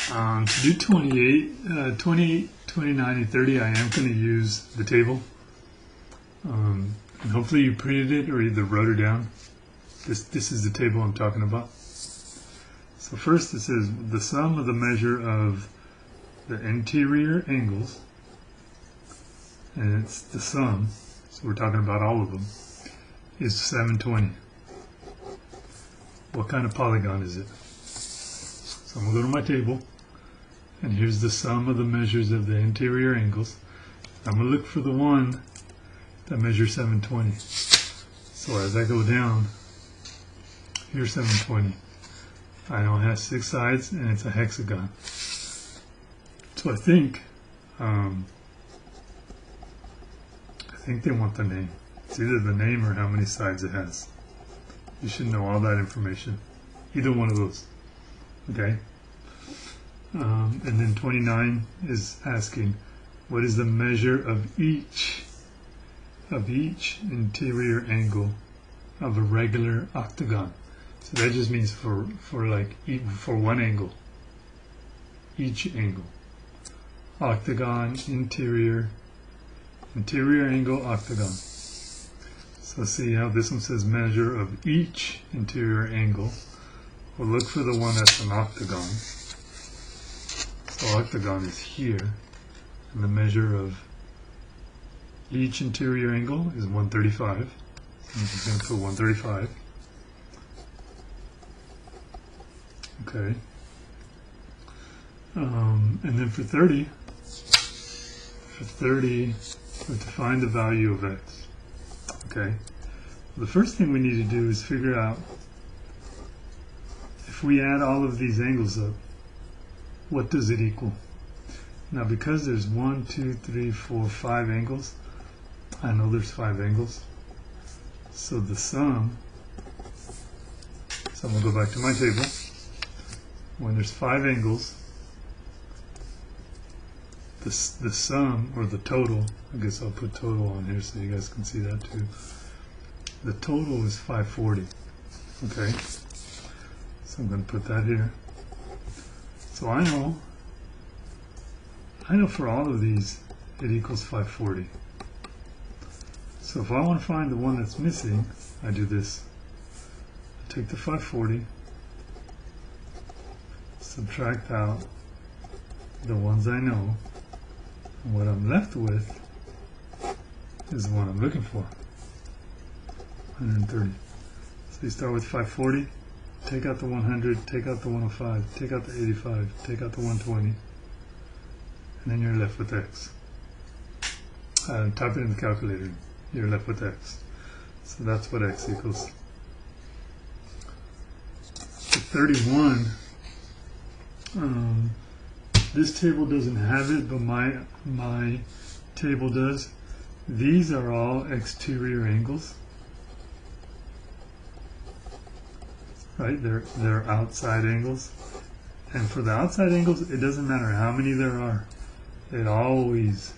To do 28, 29, and 30, I am going to use the table. And hopefully you printed it or either wrote it down. This is the table I'm talking about. So first it says the sum of the measure of the interior angles, and it's the sum, so we're talking about all of them, is 720. What kind of polygon is it? So I'm going to go to my table, and here's the sum of the measures of the interior angles. I'm going to look for the one that measures 720. So as I go down, here's 720. I know it has 6 sides and it's a hexagon. So I think they want the name. It's either the name or how many sides it has. You should know all that information. Either one of those. Okay? And then 29 is asking, what is the measure of each interior angle of a regular octagon? So that just means for one angle. Each angle. Octagon, interior angle, octagon. So see how this one says measure of each interior angle. We'll look for the one that's an octagon. So octagon is here, and the measure of each interior angle is 135. So I'm just going to put 135. Okay. And then for 30, we have to find the value of x. Okay. The first thing we need to do is figure out if we add all of these angles up, what does it equal? Now because there's 1, 2, 3, 4, 5 angles, I know there's 5 angles. So the sum, so I'm going to go back to my table. When there's 5 angles, the sum, or the total, I guess I'll put total on here so you guys can see that too. The total is 540. Okay? So I'm going to put that here. So I know for all of these, it equals 540. So if I want to find the one that's missing, I do this. I take the 540, subtract out the ones I know, and what I'm left with is the one I'm looking for, 130. So you start with 540, take out the 100, take out the 105, take out the 85, take out the 120, and then you're left with x. Type it in the calculator, you're left with x. So that's what x equals. The 31, this table doesn't have it, but my table does. These are all exterior angles, right? They're outside angles, and for the outside angles, it doesn't matter how many there are. It always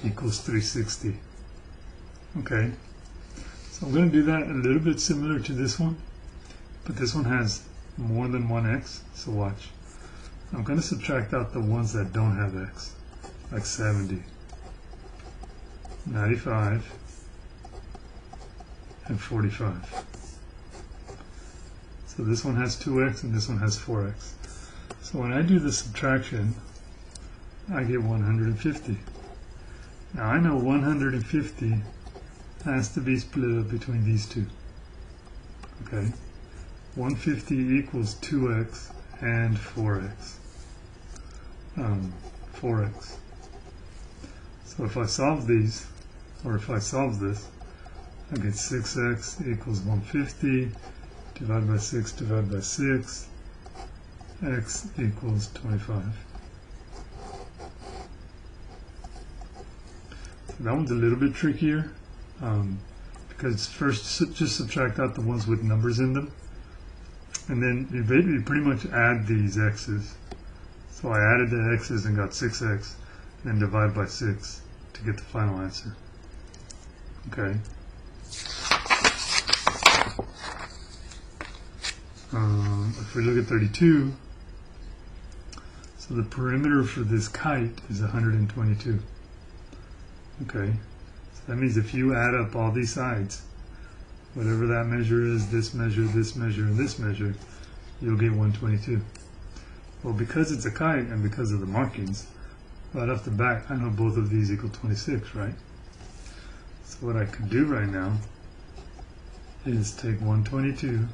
equals 360. Okay, so I'm going to do that a little bit similar to this one, but this one has more than one x. So watch. I'm going to subtract out the ones that don't have x, like 70, 95, and 45. So this one has 2x and this one has 4x. So when I do the subtraction, I get 150. Now I know 150 has to be split up between these two. Okay? 150 equals 2x and 4x. 4x. So if I solve these, or if I solve this, I get 6x equals 150, divided by 6, divided by 6, x equals 25. So that one's a little bit trickier, because first just subtract out the ones with numbers in them, and then you pretty much add these x's. So I added the x's and got 6x, and then divide by 6 to get the final answer. Okay. If we look at 32, So the perimeter for this kite is 122. Okay, so that means if you add up all these sides, whatever that measure is, this measure, and this measure, you'll get 122. Well, because it's a kite and because of the markings, right off the bat, I know both of these equal 26, right? So what I could do right now is take 122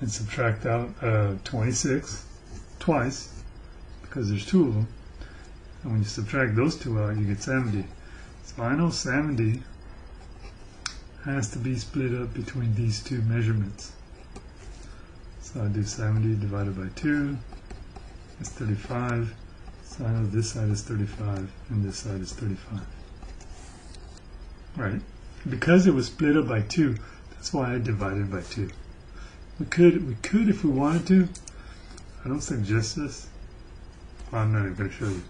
and subtract out 26 twice, because there's two of them. And when you subtract those two out, you get 70. So I know 70 has to be split up between these two measurements. So I do 70 divided by 2, that's 35. So I know this side is 35 and this side is 35. Right? Because it was split up by 2, that's why I divided by 2. We could if we wanted to. I don't suggest this. Well, I'm not even going to show you.